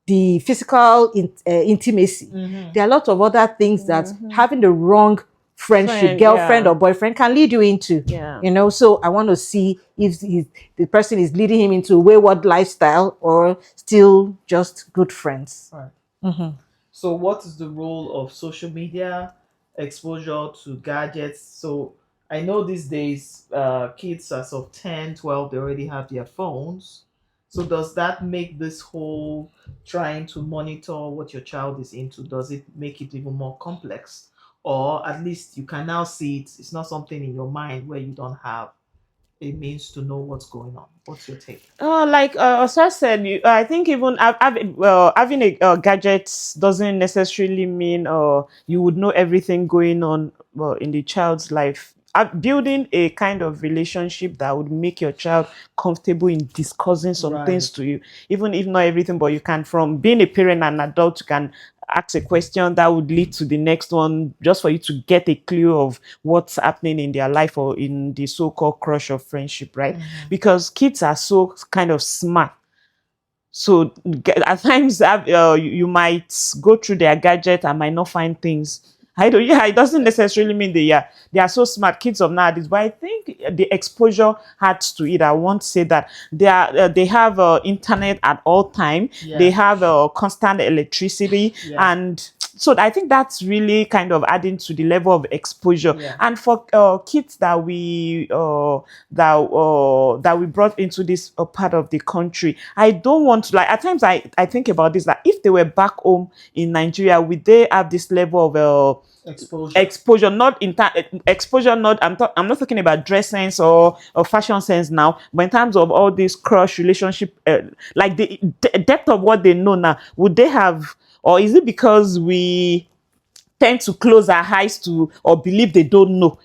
the physical intimacy, there are a lot of other things that having the wrong friendship, girlfriend or boyfriend, can lead you into. So I want to see if the person is leading him into a wayward lifestyle or still just good friends. Right. So what is the role of social media, exposure to gadgets? So I know these days kids as of 10, 12, they already have their phones. So does that make this whole trying to monitor what your child is into, does it make it even more complex? Or at least you can now see it. It's not something in your mind where you don't have a means to know what's going on. What's your take? Like Osa said, I think even having a gadget doesn't necessarily mean you would know everything going on in the child's life. Building a kind of relationship that would make your child comfortable in discussing some things to you, even if not everything, but you can, from being a parent and adult, you can ask a question that would lead to the next one, just for you to get a clue of what's happening in their life or in the so-called crush of friendship, right? Because kids are so kind of smart. So at times you might go through their gadget and might not find things. I don't. Yeah, it doesn't necessarily mean they are so smart, kids of nowadays. But I think the exposure adds to it. I won't say that they have internet at all time. They have constant electricity, and so I think that's really kind of adding to the level of exposure. And for kids that we brought into this part of the country, I don't want to, like, at times I think about this, that if they were back home in Nigeria, would they have this level of exposure, not exposure, not I'm not talking about dress sense or fashion sense now, but in terms of all this crush relationship, like the depth of what they know now, would they have, or is it because we tend to close our eyes to or believe they don't know?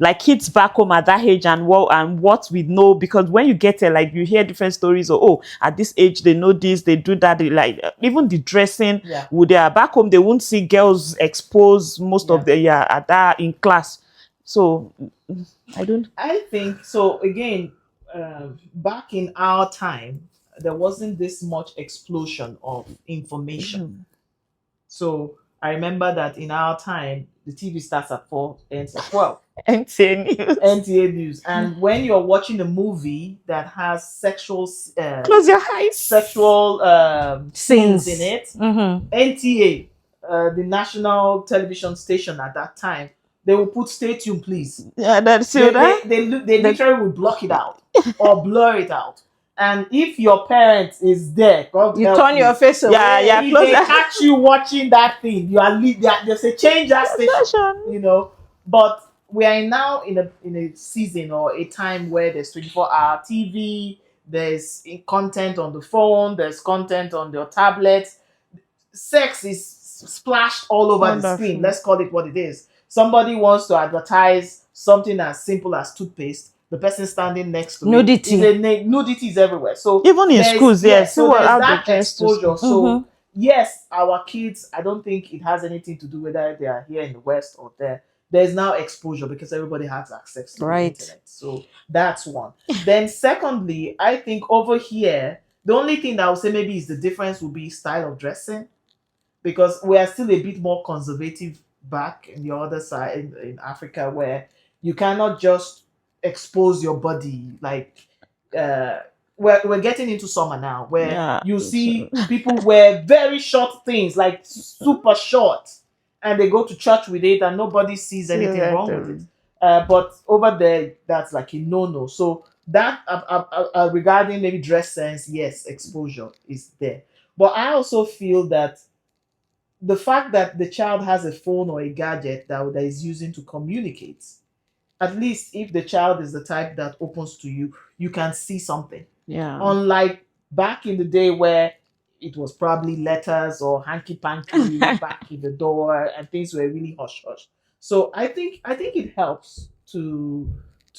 Like kids back home at that age, and what we know, because when you get there, like you hear different stories of, oh, at this age they know this, they do that, they, like even the dressing, would they are back home, they won't see girls exposed most of the at that in class. So I think so. Again, back in our time, there wasn't this much explosion of information. So I remember that in our time, the TV starts at 4, ends at 12. NTA news. NTA news. And when you're watching a movie that has sexual close your eyes, sexual scenes in it, NTA, the national television station at that time, they will put "Stay tuned, please." Yeah, that's They that. they literally will block it out or blur it out. And if your parent is there, God You help turn your you. face Yeah, away. yeah, If close they that catch you watching that thing, you are they say change that station. session. You know, but we are now in a season or a time where there's 24-hour TV, there's content on the phone, there's content on your tablet. Sex is splashed all over the screen. Wonderful. Let's call it what it is. Somebody wants to advertise something as simple as toothpaste. The person standing next to it is Nudity. nudity is everywhere. So Even in schools, yes. See so what there's how they that dress to exposure. school. So yes, our kids. I don't think it has anything to do whether they are here in the West or there. There's now exposure because everybody has access to the Right. internet. So that's one. Then secondly, I think over here the only thing that I would say maybe is the difference will be style of dressing because we are still a bit more conservative back in the other side in Africa where you cannot just expose your body like uh we're getting into summer now where Yeah. you see people wear very short things like super short and they go to church with it and nobody sees See anything that, wrong with it but over there that's like a no so that regarding maybe dress sense yes exposure is there but I also feel that the fact that the child has a phone or a gadget that is using to communicate, at least if the child is the type that opens to you, you can see something. Yeah. Unlike back in the day where it was probably letters or hanky panky back in the door and things were really hush hush. So I think it helps to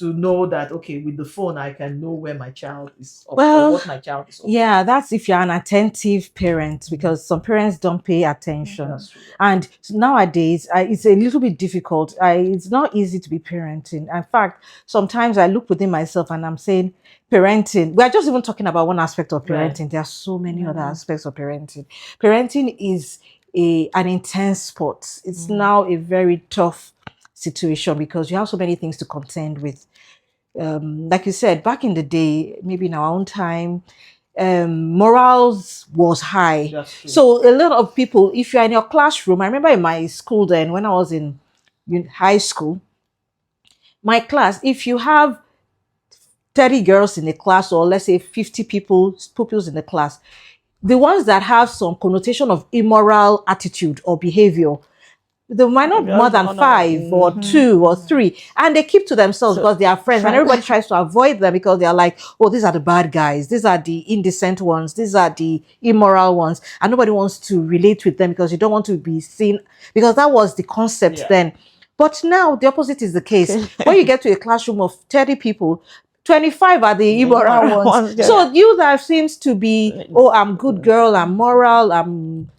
know that okay with the phone I can know where my child is or Well, what my child is up to. yeah, that's if you're an attentive parent because some parents don't pay attention. That's true. And nowadays, it's a little bit difficult. It's not easy to be parenting. In fact, sometimes I look within myself and I'm saying, parenting, we're just even talking about one aspect of Right. parenting. There are so many other aspects of parenting. Parenting is an intense sport. It's now a very tough situation because you have so many things to contend with. Like you said, back in the day, maybe in our own time, morals was high. That's true. So a lot of people, if you're in your classroom, I remember in my school then, when I was in high school, my class, if you have 30 girls in the class, or let's say 50 pupils in the class, the ones that have some connotation of immoral attitude or behavior, they might not more than 5 or 2 or 3, and they keep to themselves because they are friends, and everybody tries to avoid them because they are like, oh, these are the bad guys, these are the indecent ones, these are the immoral ones, and nobody wants to relate with them because you don't want to be seen, because that was the concept then. But now the opposite is the case. When you get to a classroom of 30 people, 25 are the immoral ones. So you that seems to be, oh, I'm good girl, I'm moral, I'm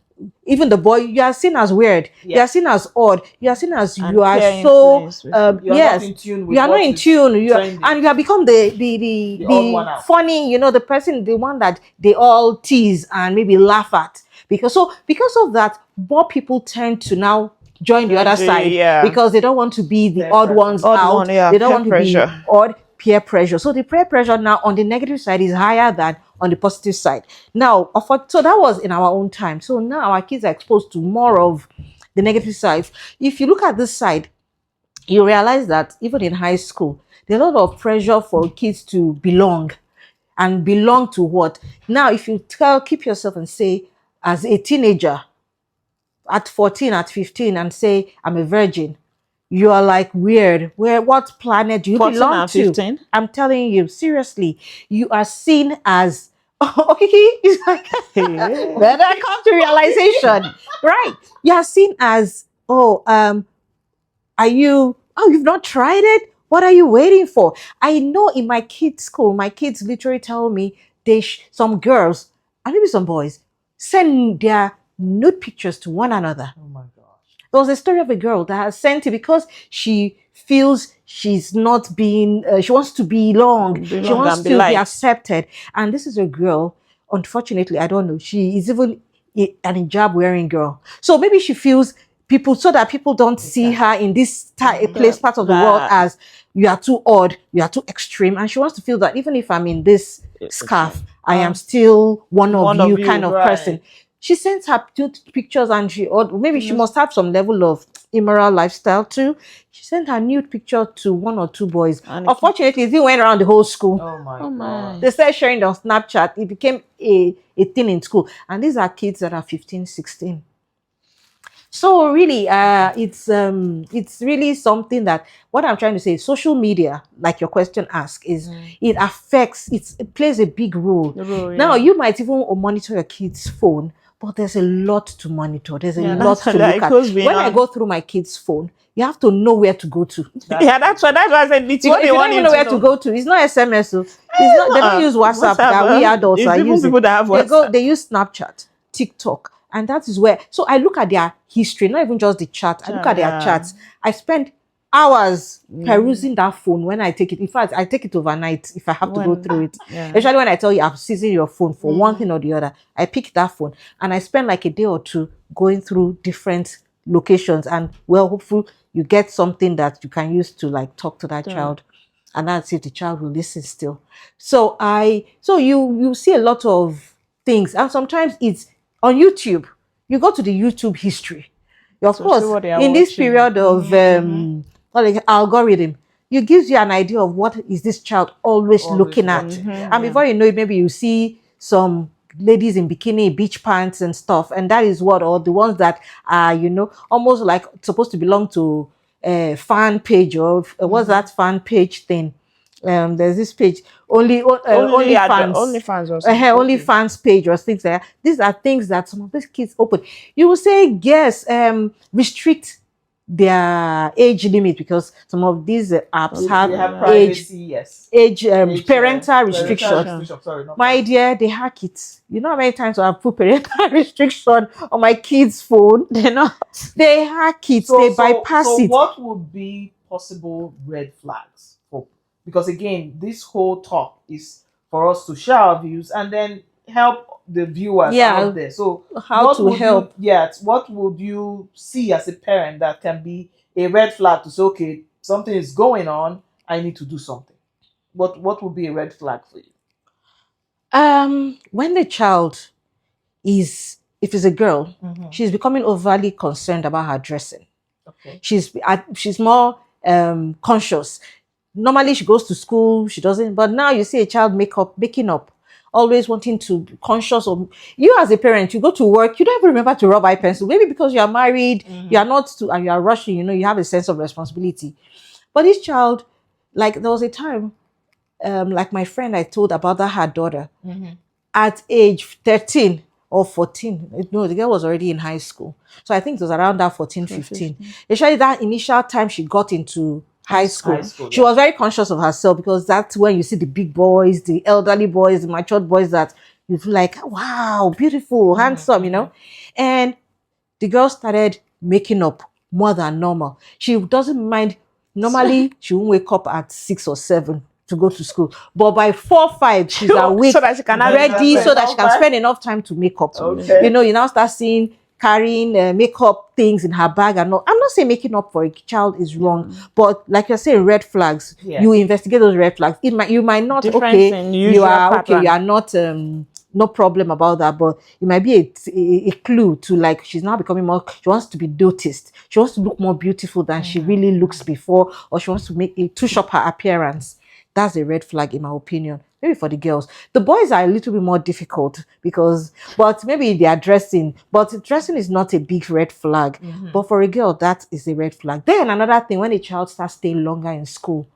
even the boy, you are seen as weird, you are seen as odd, you are seen as And you are peer so influence with You are yes, not in tune with you are not what in is tune, trending. and you have become the odd one out. funny, the person, the one that they all tease and maybe laugh at, because of that, more people tend to now join the other side because they don't want to be the odd ones out. They don't want to be odd. Peer pressure. So the peer pressure now on the negative side is higher than on the positive side. Now, so that was in our own time. So now our kids are exposed to more of the negative sides. If you look at this side, you realize that even in high school, there's a lot of pressure for kids to belong. And belong to what? Now, if you keep yourself and say, as a teenager, at 14, at 15, and say, I'm a virgin, you are like weird. What planet do you 14 belong and to? 15? I'm telling you, seriously, you are seen as okay. It's like then I come to realization, right? You are seen as are you? Oh, you've not tried it? What are you waiting for? I know in my kids' school, my kids literally tell me some girls and maybe some boys send their nude pictures to one another. Oh my gosh. There was a story of a girl that has sent it because she feels she's not being, she wants to belong. She wants to be accepted. And this is a girl, unfortunately, I don't know, she is even an hijab wearing girl. So maybe she feels so that people don't see her in this part of the world as you are too odd, you are too extreme. And she wants to feel that even if I'm in this scarf, I am still one of you kind of person. She sends her nude pictures, and or maybe she Goodness. must have some level of immoral lifestyle too. She sent her nude picture to one or two boys. And Unfortunately, it went around the whole school. Oh my oh my. They started sharing it on Snapchat. It became a thing in school. And these are kids that are 15, 16. So really, it's really something that what I'm trying to say, social media, like your question asked, is it affects, it plays a big role. The role, Now yeah. you might even monitor your kid's phone, but there's a lot to monitor. There's a Yeah, lot that's to like look at. goes When I beyond. go through my kid's phone, you have to know where to go to. Yeah, that's why I said it's If what they you don't want even you know to where to know. go to, it's not SMS. So it's not. They don't use WhatsApp that we adults It's are even using. people that have They go. WhatsApp. They use Snapchat, TikTok, and that is where. So I look at their history, not even just the chat. I look at their Yeah. chats. I spend hours perusing that phone when I take it. In fact, I take it overnight if I have to go through it. Yeah. Especially when I tell you I'm seizing your phone for one thing or the other. I pick that phone and I spend like a day or two going through different locations, and well, hopefully you get something that you can use to like talk to that Yeah. child, and that's if the child will listen still. So you see a lot of things, and sometimes it's on YouTube. You go to the YouTube history. Of So see course, what they are in this watching. period of algorithm, it gives you an idea of what is this child always looking at. watching, yeah. And before you know it, maybe you see some ladies in bikini, beach pants and stuff, and that is what, or the ones that are, almost like supposed to belong to a fan page, or what's that fan page thing? There's this page, only fans, Only fans or something. only fans page or things like that. These are things that some of these kids open. You will say yes, restrict their age limit, because some of these apps have They have Yeah. privacy, yes. parental restriction. Sorry, not My privacy. dear, they hack it. You know how many times I've put parental restriction on my kids' phone? They're not. They hack it, they bypass so it. what would be possible red flags for, because again, this whole talk is for us to share our views and then help the viewers Yeah, out there. So how what to would help? what would you see as a parent that can be a red flag to say, okay, something is going on, I need to do something? What would be a red flag for you? When the child is, if it's a girl, she's becoming overly concerned about her dressing. Okay. She's more conscious. Normally she goes to school, she doesn't, but now you see a child making up, always wanting to be conscious of. You as a parent, you go to work, you don't even remember to rub eye pencil, maybe because you are married, you are not to, and you are rushing, you have a sense of responsibility. But this child, like there was a time, like my friend I told about that, her daughter, at age 13 or 14. No, the girl was already in high school. So I think it was around that 14, 15. Especially that initial time she got into high school. She was very conscious of herself, because that's when you see the big boys, the elderly boys, the matured boys that you feel like, wow, beautiful, handsome, And the girl started making up more than normal. She doesn't mind. Normally, she won't wake up at 6 or 7 to go to school. But by 4, 5, she's awake, So that she can ready, so that she can spend enough time to make up. Okay. You now start seeing carrying makeup things in her bag and all. I'm not saying making up for a child is wrong, but like you're saying, red flags. Yeah. You investigate those red flags. You might not. Difference Okay, in you usual are okay. pattern. You are not. No problem about that, but it might be a clue to, like, she's now becoming more. She wants to be noticed. She wants to look more beautiful than she really looks before, or she wants to touch up her appearance. That's a red flag, in my opinion. Maybe for the girls. The boys are a little bit more difficult, but maybe they are dressing. But dressing is not a big red flag. But for a girl, that is a red flag. Then another thing, when a child starts staying longer in school,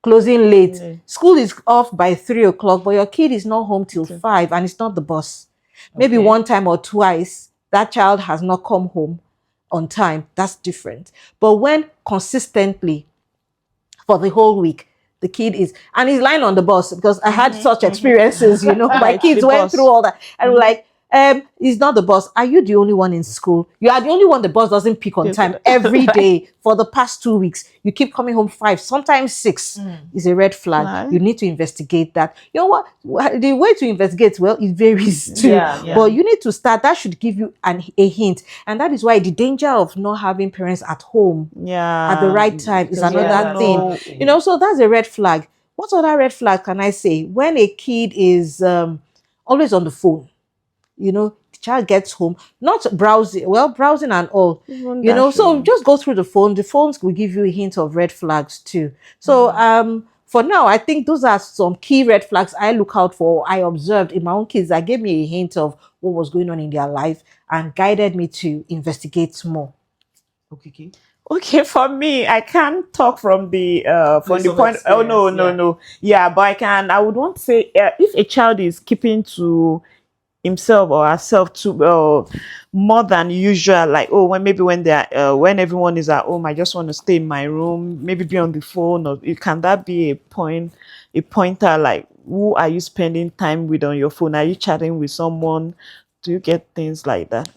closing late, school is off by 3 o'clock, but your kid is not home till 5, and it's not the bus. Maybe one time or twice, that child has not come home on time. That's different. But when consistently for the whole week, the kid is, and he's lying on the bus, because I had such experiences, my kids went through all that, and like, he's not the boss. Are you the only one in school? You are the only one the boss doesn't pick on time every day for the past 2 weeks. You keep coming home 5, sometimes 6. Is a red flag. You need to investigate that. You know what? The way to investigate, well, it varies too. But you need to start. That should give you a hint. And that is why the danger of not having parents at home at the right time is another thing. So that's a red flag. What other red flag can I say? When a kid is always on the phone, child gets home, not browsing, well, browsing and all, Even you that know. So should. just go through the phone. The phones will give you a hint of red flags too. So for now, I think those are some key red flags I look out for. I observed in my own kids that gave me a hint of what was going on in their life and guided me to investigate more. Okay. Okay, for me, I can't talk from Place the of point. Oh no, experience. no, Yeah. no. Yeah, but I can. I would want to say if a child is keeping to himself or herself to more than usual, like oh when maybe when they're when everyone is at home, I just want to stay in my room, maybe be on the phone, or can that be a pointer like who are you spending time with on your phone? Are you chatting with someone? Do you get things like that?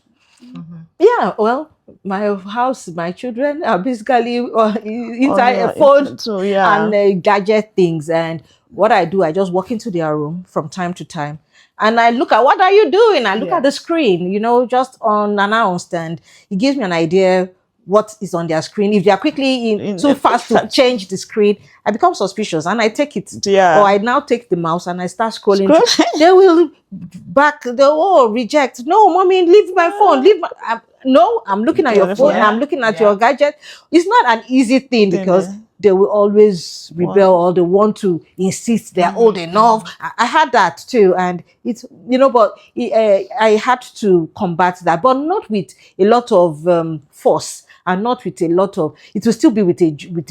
Mm-hmm. Yeah, well, my house, my children are basically On inside a your phone internet, so yeah. and gadget things. And what I do, I just walk into their room from time to time and I look at what are you doing? I look at Yeah. the screen, you know, just unannounced, and it gives me an idea what is on their screen. If they are quickly too fast to change the screen, I become suspicious and I take it. Or Yeah. I now take the mouse and I start scrolling. Scroll. They will back the reject. No, mommy, leave my phone. Leave my. No, I'm looking at Okay, your on the phone. phone. I'm Yeah. looking at your Yeah. gadget. It's not an easy thing Then because they will always rebel one. or they want to insist they're old Mm-hmm. enough. I had that too, and it's but I had to combat that, but not with a lot of force and not with a lot of. It will still be with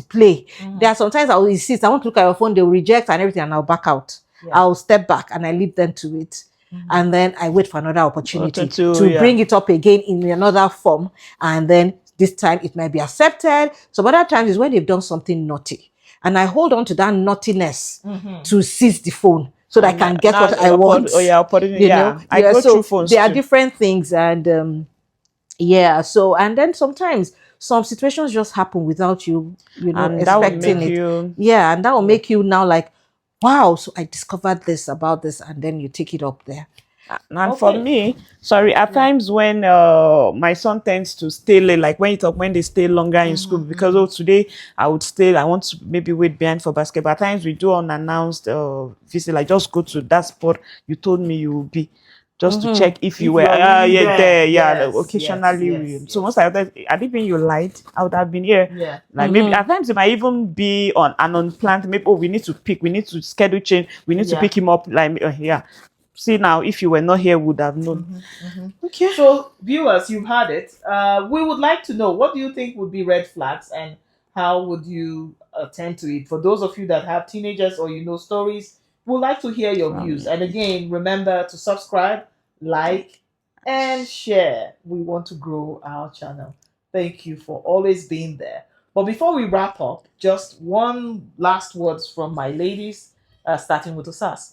play. Mm-hmm. There are sometimes I will insist. I want to look at your phone. They will reject and everything, and I'll back out. Yeah. I'll step back and I leave them to it. Mm-hmm. And then I wait for another opportunity To to yeah. bring it up again in another form. And then this time it might be accepted. Some other times is when they've done something naughty. And I hold on to that naughtiness Mm-hmm. to seize the phone so that I And can get now what I want. oh yeah, You know, yeah. I yeah. go through So phones there are too. different things, and yeah. So and then sometimes some situations just happen without you, And that would expecting make Yeah. it. you Yeah, and that will Yeah. make you now like, wow. So I discovered this about this, and then you take it up there. and for Okay. me, sorry, at Yeah. times when my son tends to stay late, like when they stay longer in school, Mm-hmm. because oh today I want to maybe wait behind for basketball. At times we do unannounced visit, like just go to that spot you told me you will be, just to check if you If were you're really yeah there, there, yeah, like, yes, yes, occasionally yes, we. So most yes. of the time, I didn't you lied, I would have been here. Yeah. Like maybe at times it might even be on an unplanned, maybe oh we need to schedule change, we need to Yeah. pick him up, like yeah. See now, if you were not here, would have known. Mm-hmm. Mm-hmm. Okay. So, viewers, you've heard it. We would like to know, what do you think would be red flags and how would you attend to it? For those of you that have teenagers or stories, we'd like to hear your From views. And again, remember to subscribe, like, and share. We want to grow our channel. Thank you for always being there. But before we wrap up, just one last words from my ladies, starting with Osas.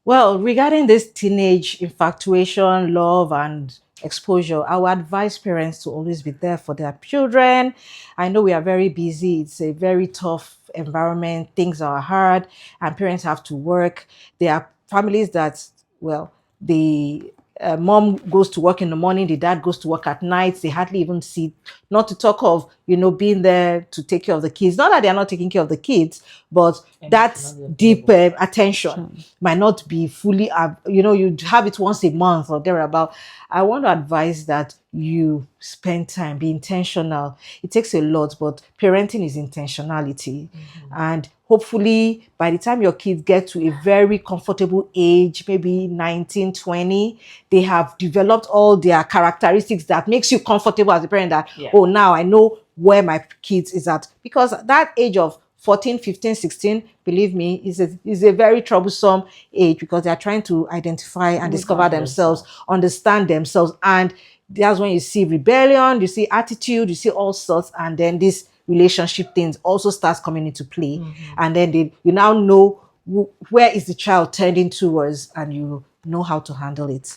Well, regarding this teenage infatuation, love, and exposure, I would advise parents to always be there for their children. I know we are very busy, it's a very tough environment, things are hard, and parents have to work. There are families that, well, the mom goes to work in the morning, the dad goes to work at night, they hardly even see, not to talk of, being there to take care of the kids. Not that they're not taking care of the kids, but that Emotionally deep available. attention might not be fully, you have it once a month or thereabout. I want to advise that you spend time, be intentional. It takes a lot, but parenting is intentionality. And hopefully, by the time your kids get to a very comfortable age, maybe 19, 20, they have developed all their characteristics that makes you comfortable as a parent that, Yeah. oh, now I know where my kids is at. Because that age of 14, 15, 16, believe me, is a very troublesome age because they are trying to identify and discover Find themselves, themselves. understand themselves. And that's when you see rebellion, you see attitude, you see all sorts. And then this relationship things also starts coming into play. And then you now know where is the child tending towards and you know how to handle it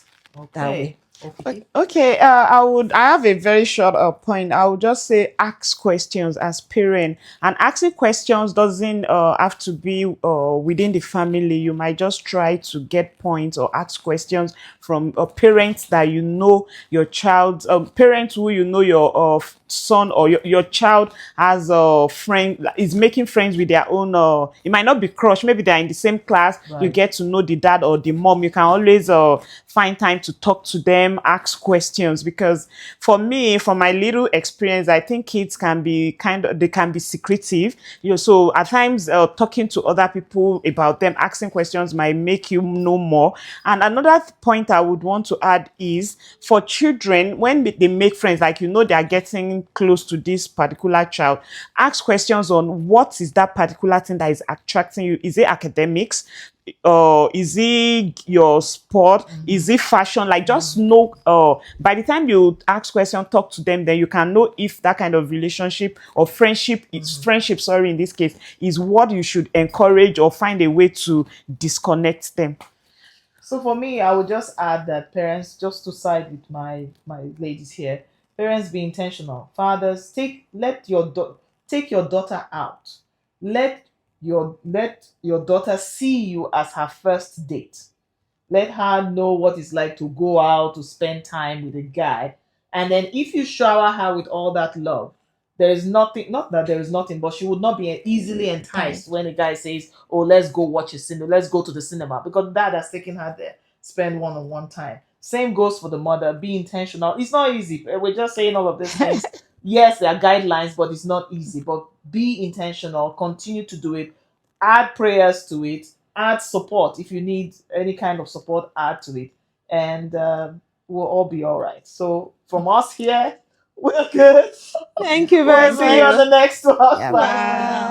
that way. Okay. Okay. Okay, I have a very short point. I would just say ask questions as parent, and asking questions doesn't have to be within the family. You might just try to get points or ask questions from parents that you know your child, parents who you know your son or your child has a friend, is making friends with their own, it might not be crush, maybe they're in the same class, you Right. get to know the dad or the mom, you can always find time to talk to them, ask questions. Because for me, from my little experience, I think kids can be they can be secretive. So at times, talking to other people about them, asking questions might make you know more. And another point I would want to add is, for children, when they make friends, like they are getting close to this particular child, ask questions on what is that particular thing that is attracting you. Is it academics? Is it your sport? Is it fashion? Like, just know, by the time you ask question, talk to them, then you can know if that kind of relationship or friendship is friendship, sorry, in this case, is what you should encourage, or find a way to disconnect them. So for me, I would just add that parents, just to side with my ladies here, parents be intentional. Fathers, take your daughter out. Let your daughter see you as her first date. Let her know what it's like to go out to spend time with a guy. And then if you shower her with all that love, there is nothing, not that there is nothing, but she would not be easily enticed when a guy says, oh, let's go watch a cinema, let's go to the cinema, because dad has taken her there, spend one-on-one time. Same goes for the mother. Be intentional. It's not easy. We're just saying all of these things. Yes, there are guidelines, but it's not easy. But be intentional, continue to do it, add prayers to it, add support. If you need any kind of support, add to it, and we'll all be all right. So from us here, we're good. Thank you We'll very see you much. on the next one. Yeah, Bye for bye. now.